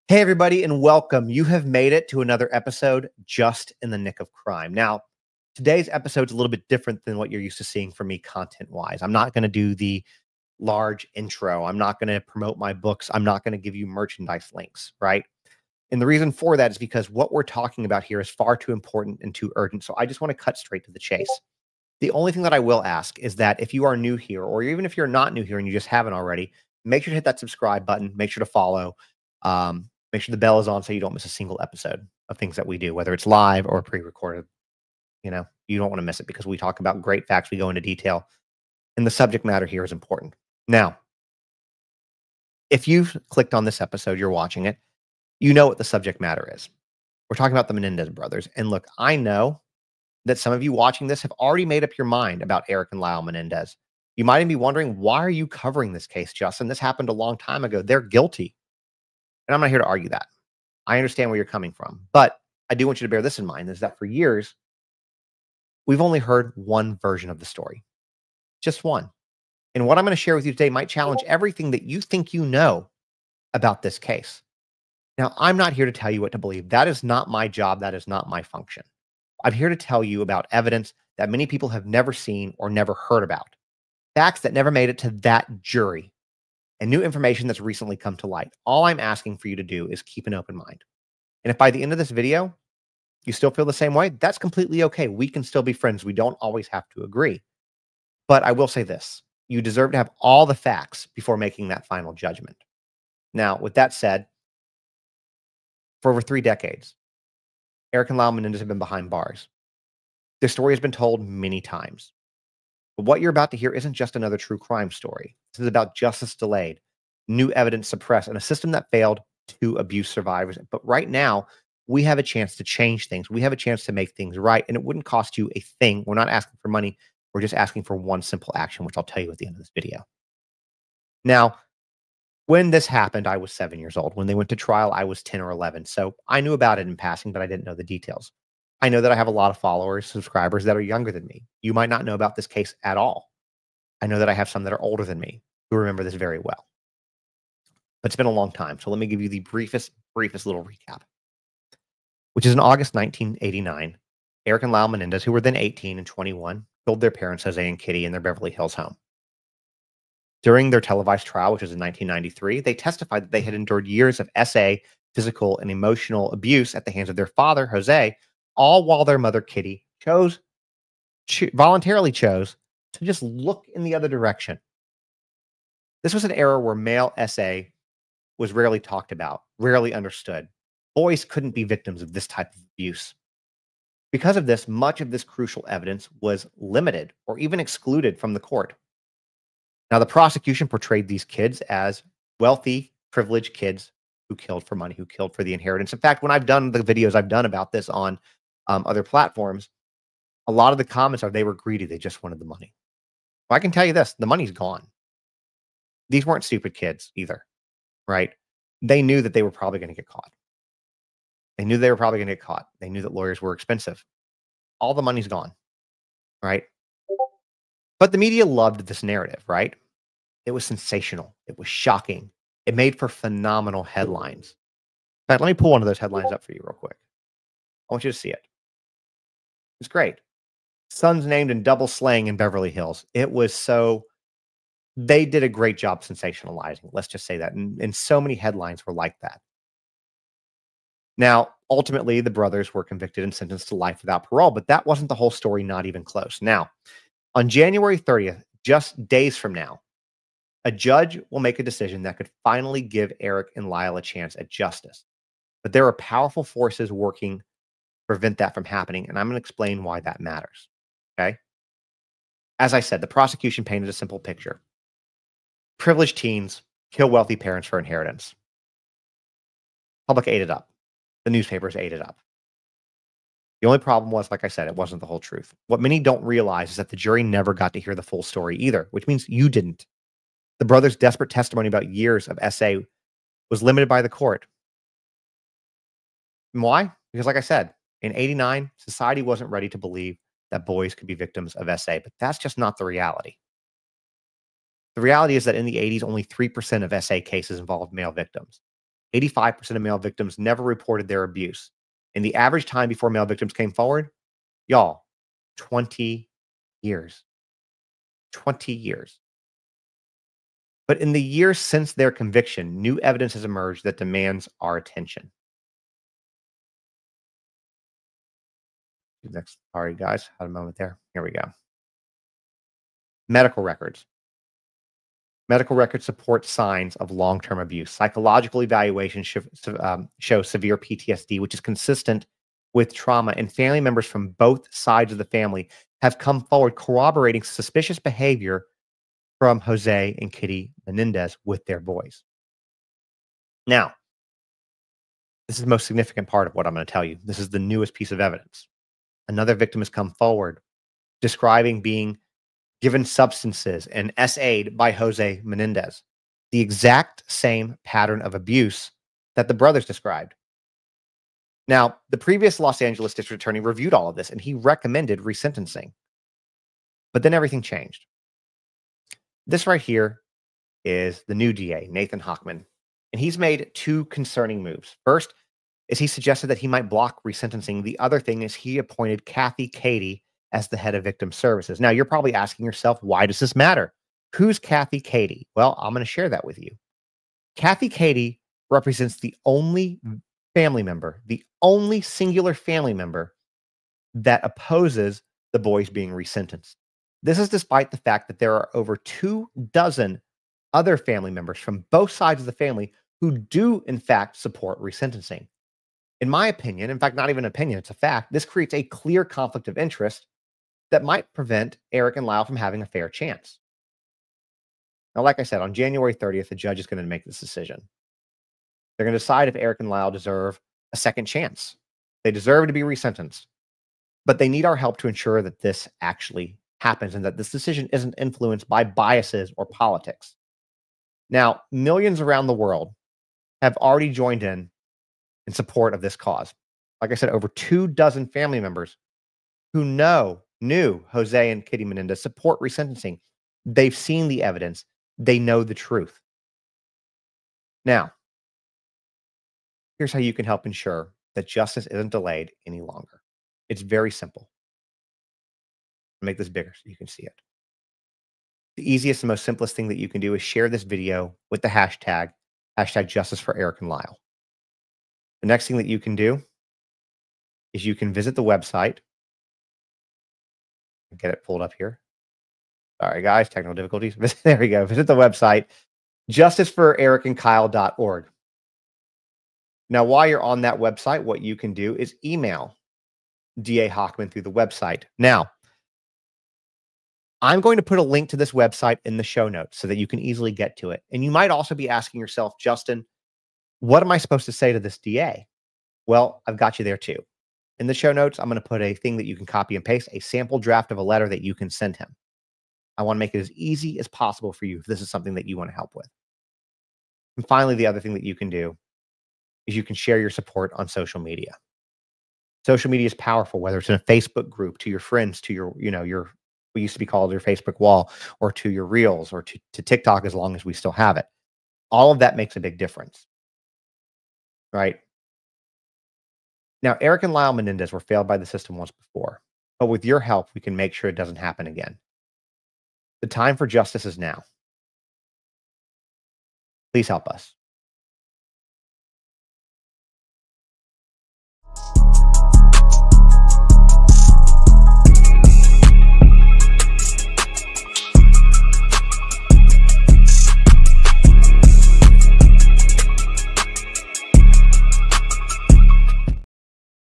Hey, everybody, and welcome. You have made it to another episode just in the nick of crime. Now, today's episode is a little bit different than what you're used to seeing from me content wise. I'm not going to do the large intro. I'm not going to promote my books. I'm not going to give you merchandise links, right? And the reason for that is because what we're talking about here is far too important and too urgent. So I just want to cut straight to the chase. The only thing that I will ask is that if you are new here, or even if you're not new here and you just haven't already, make sure to hit that subscribe button. Make sure to follow. Make sure the bell is on so you don't miss a single episode of things that we do, whether it's live or pre-recorded. You don't want to miss it because we talk about great facts. We go into detail, and the subject matter here is important. Now, if you've clicked on this episode, you're watching it, you know what the subject matter is. We're talking about the Menendez brothers. And look, I know that some of you watching this have already made up your mind about Erik and Lyle Menendez. You might even be wondering, why are you covering this case, Justin? This happened a long time ago. They're guilty. And I'm not here to argue that. I understand where you're coming from. But I do want you to bear this in mind, is that for years, we've only heard one version of the story. Just one. And what I'm going to share with you today might challenge everything that you think you know about this case. Now, I'm not here to tell you what to believe. That is not my job. That is not my function. I'm here to tell you about evidence that many people have never seen or never heard about. Facts that never made it to that jury. And new information that's recently come to light. All I'm asking for you to do is keep an open mind. And if by the end of this video, you still feel the same way, that's completely okay. We can still be friends. We don't always have to agree. But I will say this. You deserve to have all the facts before making that final judgment. Now, with that said, for over 3 decades, Erik and Lyle Menendez have been behind bars. Their story has been told many times. But what you're about to hear isn't just another true crime story. This is about justice delayed, new evidence suppressed, and a system that failed to abuse survivors. But right now, we have a chance to change things. We have a chance to make things right, and it wouldn't cost you a thing. We're not asking for money. We're just asking for one simple action, which I'll tell you at the end of this video. Now, when this happened, I was 7 years old. When they went to trial, I was 10 or 11. So I knew about it in passing, but I didn't know the details. I know that I have a lot of followers, subscribers that are younger than me. You might not know about this case at all. I know that I have some that are older than me who remember this very well. But it's been a long time. So let me give you the briefest little recap. Which is in August 1989, Erik and Lyle Menendez, who were then 18 and 21, killed their parents, Jose and Kitty, in their Beverly Hills home. During their televised trial, which was in 1993, they testified that they had endured years of SA, physical and emotional abuse at the hands of their father, Jose, all while their mother, Kitty, voluntarily chose to just look in the other direction. This was an era where male SA was rarely talked about, rarely understood. Boys couldn't be victims of this type of abuse. Because of this, much of this crucial evidence was limited or even excluded from the court. Now, the prosecution portrayed these kids as wealthy, privileged kids who killed for money, who killed for the inheritance. In fact, when I've done the videos I've done about this on other platforms, a lot of the comments are they were greedy. They just wanted the money. Well, I can tell you this, the money's gone. These weren't stupid kids either, right? They knew that they were probably going to get caught. They knew they were probably going to get caught. They knew that lawyers were expensive. All the money's gone, right? But the media loved this narrative, right? It was sensational. It was shocking. It made for phenomenal headlines. In fact, let me pull one of those headlines up for you real quick. I want you to see it. It's great. Sons named in double slaying in Beverly Hills. It was so, they did a great job sensationalizing. Let's just say that. And so many headlines were like that. Now, ultimately, the brothers were convicted and sentenced to life without parole, but that wasn't the whole story, not even close. Now, on January 30th, just days from now, a judge will make a decision that could finally give Erik and Lyle a chance at justice. But there are powerful forces working to prevent that from happening, and I'm going to explain why that matters. Okay? As I said, the prosecution painted a simple picture. Privileged teens kill wealthy parents for inheritance. Public ate it up. The newspapers ate it up. The only problem was, like I said, it wasn't the whole truth. What many don't realize is that the jury never got to hear the full story either, which means you didn't. The brothers' desperate testimony about years of SA was limited by the court. And why? Because, like I said, in '89, society wasn't ready to believe that boys could be victims of SA, but that's just not the reality. The reality is that in the '80s, only 3% of SA cases involved male victims. 85% of male victims never reported their abuse. And the average time before male victims came forward, y'all, 20 years. 20 years. But in the years since their conviction, new evidence has emerged that demands our attention. Next, sorry guys, had a moment there. Here we go. Medical records. Medical records support signs of long-term abuse. Psychological evaluations show severe PTSD, which is consistent with trauma, and family members from both sides of the family have come forward corroborating suspicious behavior from Jose and Kitty Menendez with their boys. Now, this is the most significant part of what I'm going to tell you. This is the newest piece of evidence. Another victim has come forward describing being given substances and SA'd by Jose Menendez, the exact same pattern of abuse that the brothers described. Now, the previous Los Angeles district attorney reviewed all of this and he recommended resentencing. But then everything changed. This right here is the new DA, Nathan Hochman, and he's made two concerning moves. First is he suggested that he might block resentencing. The other thing is he appointed Kathy Cady as the head of victim services. Now, you're probably asking yourself, why does this matter? Who's Kathy Cady? Well, I'm going to share that with you. Kathy Cady represents the only family member, the only singular family member that opposes the boys being resentenced. This is despite the fact that there are over 24 other family members from both sides of the family who do, in fact, support resentencing. In my opinion, in fact, not even an opinion, it's a fact, this creates a clear conflict of interest that might prevent Erik and Lyle from having a fair chance. Now, like I said, on January 30th, the judge is going to make this decision. They're going to decide if Erik and Lyle deserve a second chance. They deserve to be resentenced, but they need our help to ensure that this actually happens and that this decision isn't influenced by biases or politics. Now, millions around the world have already joined in support of this cause. Like I said, over 24 family members who knew Jose and Kitty Menendez support resentencing. They've seen the evidence. They know the truth. Now, here's how you can help ensure that justice isn't delayed any longer. It's very simple. I'll make this bigger so you can see it. The easiest and most simplest thing that you can do is share this video with the hashtag Justice for Erik and Lyle. The next thing that you can do is you can visit the website. Get it pulled up here. Sorry, guys, technical difficulties. There we go. Visit the website, justiceforerikandkyle.org. Now, while you're on that website, what you can do is email DA Hochman through the website. Now, I'm going to put a link to this website in the show notes so that you can easily get to it. And you might also be asking yourself, Justin, what am I supposed to say to this DA? Well, I've got you there too. In the show notes, I'm going to put a thing that you can copy and paste, a sample draft of a letter that you can send him. I want to make it as easy as possible for you if this is something that you want to help with. And finally, the other thing that you can do is you can share your support on social media. Social media is powerful, whether it's in a Facebook group, to your friends, to your, what used to be called your Facebook wall, or to your reels, or to TikTok, as long as we still have it. All of that makes a big difference, right? Now, Erik and Lyle Menendez were failed by the system once before, but with your help, we can make sure it doesn't happen again. The time for justice is now. Please help us.